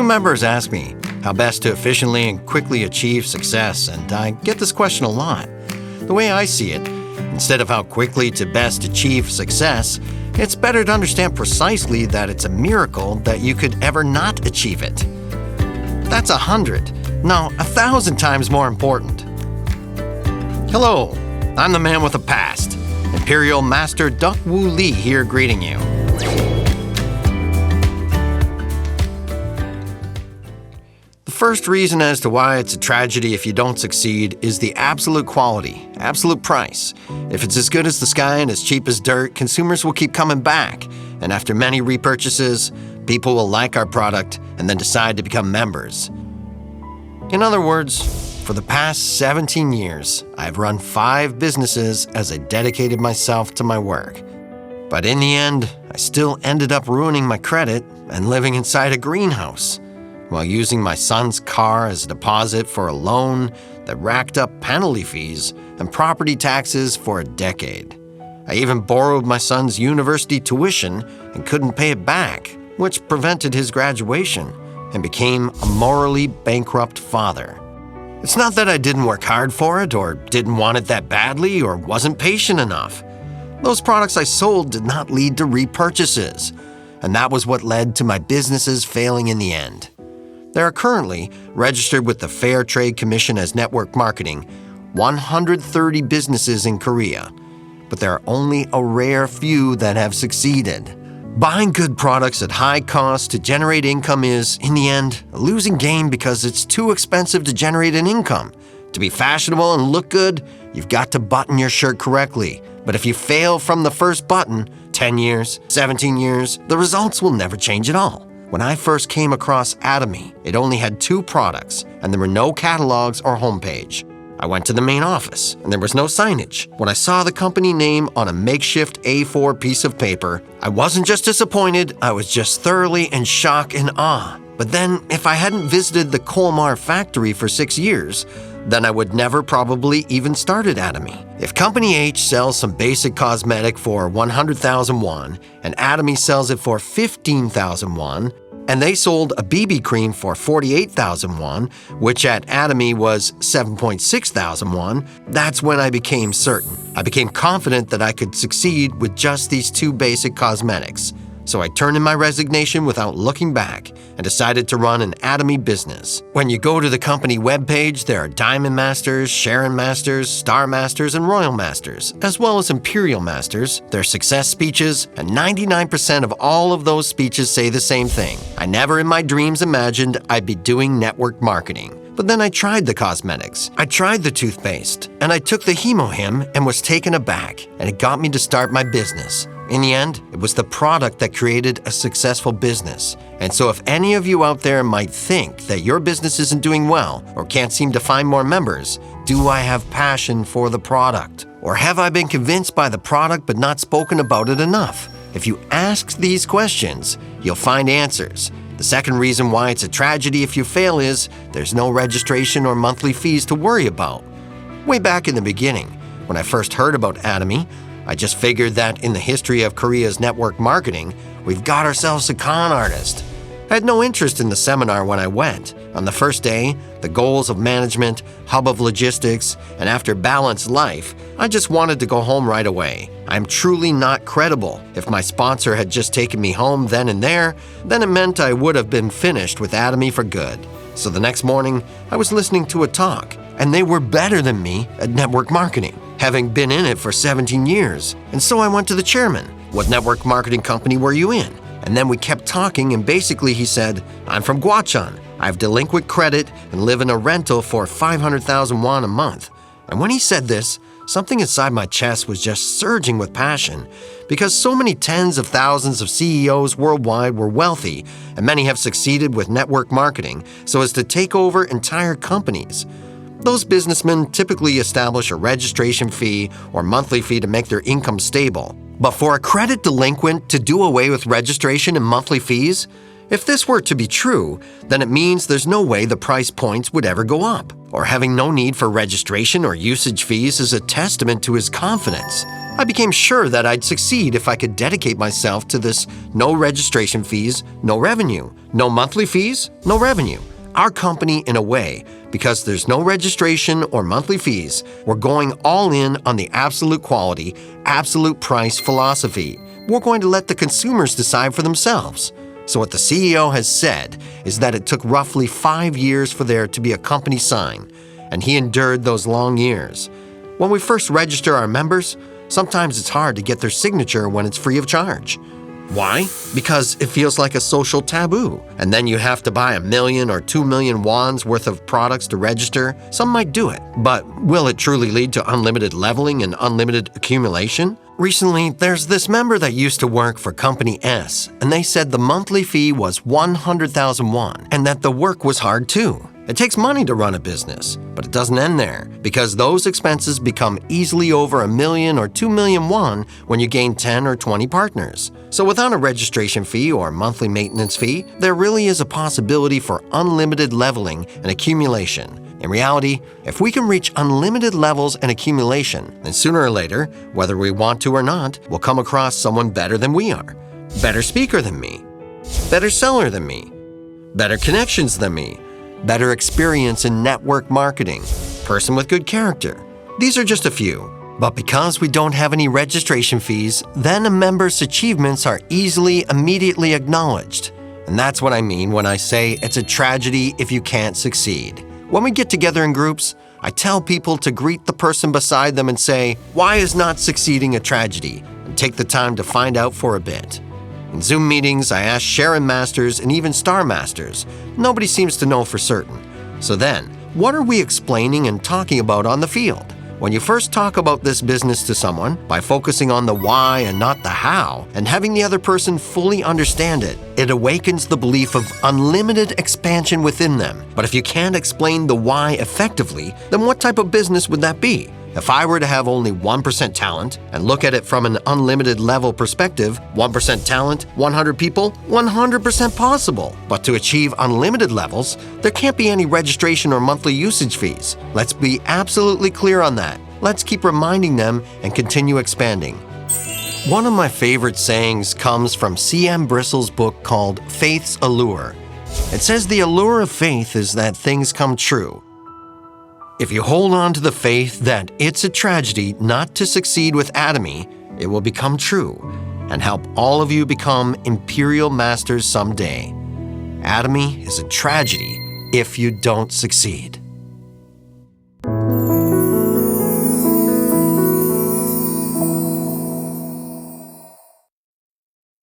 members ask me how best to efficiently and quickly achieve success, and I get this question a lot. The way I see it, instead of how quickly to best achieve success, it's better to understand precisely that it's a miracle that you could ever not achieve it. That's 100, no, 1,000 times more important. Hello, I'm the man with a past. Imperial Master Deok Woo Lee here greeting you. The first reason as to why it's a tragedy if you don't succeed is the absolute quality, absolute price. If it's as good as the sky and as cheap as dirt, consumers will keep coming back. And after many repurchases, people will like our product and then decide to become members. In other words, for the past 17 years, I've run 5 businesses as I dedicated myself to my work. But in the end, I still ended up ruining my credit and living inside a greenhouse, while using my son's car as a deposit for a loan that racked up penalty fees and property taxes for a decade. I even borrowed my son's university tuition and couldn't pay it back, which prevented his graduation, and became a morally bankrupt father. It's not that I didn't work hard for it, or didn't want it that badly, or wasn't patient enough. Those products I sold did not lead to repurchases, and that was what led to my businesses failing in the end. There are currently, registered with the Fair Trade Commission as network marketing, 130 businesses in Korea, but there are only a rare few that have succeeded. Buying good products at high cost to generate income is, in the end, a losing game because it's too expensive to generate an income. To be fashionable and look good, you've got to button your shirt correctly. But if you fail from the first button, 10 years, 17 years, the results will never change at all. When I first came across Atomy, it only had 2 products, and there were no catalogs or homepage. I went to the main office, and there was no signage. When I saw the company name on a makeshift A4 piece of paper, I wasn't just disappointed, I was just thoroughly in shock and awe. But then, if I hadn't visited the Colmar factory for 6 years, then I would never probably even started Atomy. If Company H sells some basic cosmetic for 100,000 won, and Atomy sells it for 15,000 won, and they sold a BB cream for 48,000 won, which at Atomy was 7.6 thousand won, that's when I became certain. I became confident that I could succeed with just these 2 basic cosmetics. So I turned in my resignation without looking back and decided to run an Atomy business. When you go to the company webpage, there are Diamond Masters, Sharon Masters, Star Masters, and Royal Masters, as well as Imperial Masters, their success speeches, and 99% of all of those speeches say the same thing. I never in my dreams imagined I'd be doing network marketing. But then I tried the cosmetics, I tried the toothpaste, and I took the Hemohim and was taken aback, and it got me to start my business. In the end, it was the product that created a successful business. And so if any of you out there might think that your business isn't doing well or can't seem to find more members, do I have passion for the product? Or have I been convinced by the product but not spoken about it enough? If you ask these questions, you'll find answers. The second reason why it's a tragedy if you fail is there's no registration or monthly fees to worry about. Way back in the beginning, when I first heard about Atomy, I just figured that in the history of Korea's network marketing, we've got ourselves a con artist. I had no interest in the seminar when I went. On the first day, the goals of management, hub of logistics, and after balanced life, I just wanted to go home right away. I'm truly not credible. If my sponsor had just taken me home then and there, then it meant I would have been finished with Atomy for good. So the next morning, I was listening to a talk, and they were better than me at network marketing, having been in it for 17 years. And so I went to the chairman. What network marketing company were you in? And then we kept talking, and basically he said, I'm from Gwacheon. I have delinquent credit and live in a rental for 500,000 won a month. And when he said this, something inside my chest was just surging with passion, because so many tens of thousands of CEOs worldwide were wealthy, and many have succeeded with network marketing so as to take over entire companies. Those businessmen typically establish a registration fee or monthly fee to make their income stable. But for a credit delinquent to do away with registration and monthly fees? If this were to be true, then it means there's no way the price points would ever go up. Or having no need for registration or usage fees is a testament to his confidence. I became sure that I'd succeed if I could dedicate myself to this no registration fees, no revenue, no monthly fees, no revenue. Our company, in a way, because there's no registration or monthly fees, we're going all in on the absolute quality, absolute price philosophy. We're going to let the consumers decide for themselves. So what the CEO has said is that it took roughly 5 years for there to be a company sign, and he endured those long years. When we first register our members, sometimes it's hard to get their signature when it's free of charge. Why? Because it feels like a social taboo, and then you have to buy 1 million or 2 million wands worth of products to register. Some might do it, but will it truly lead to unlimited leveling and unlimited accumulation? Recently, there's this member that used to work for Company S, and they said the monthly fee was 100,000 won, and that the work was hard too. It takes money to run a business, but it doesn't end there, because those expenses become easily over 1 million or 2 million won when you gain 10 or 20 partners. So without a registration fee or monthly maintenance fee, there really is a possibility for unlimited leveling and accumulation. In reality, if we can reach unlimited levels and accumulation, then sooner or later, whether we want to or not, we'll come across someone better than we are. Better speaker than me. Better seller than me. Better connections than me. Better experience in network marketing, person with good character. These are just a few. But because we don't have any registration fees, then a member's achievements are immediately acknowledged. And that's what I mean when I say it's a tragedy if you can't succeed. When we get together in groups, I tell people to greet the person beside them and say, "Why is not succeeding a tragedy?" and take the time to find out for a bit. In Zoom meetings, I ask Sharon Masters and even Star Masters. Nobody seems to know for certain. So then, what are we explaining and talking about on the field? When you first talk about this business to someone, by focusing on the why and not the how, and having the other person fully understand it, it awakens the belief of unlimited expansion within them. But if you can't explain the why effectively, then what type of business would that be? If I were to have only 1% talent and look at it from an unlimited level perspective, 1% talent, 100 people, 100% possible. But to achieve unlimited levels, there can't be any registration or monthly usage fees. Let's be absolutely clear on that. Let's keep reminding them and continue expanding. One of my favorite sayings comes from C.M. Bristle's book called Faith's Allure. It says the allure of faith is that things come true. If you hold on to the faith that it's a tragedy not to succeed with Atomy, it will become true and help all of you become Imperial Masters someday. Atomy is a tragedy if you don't succeed.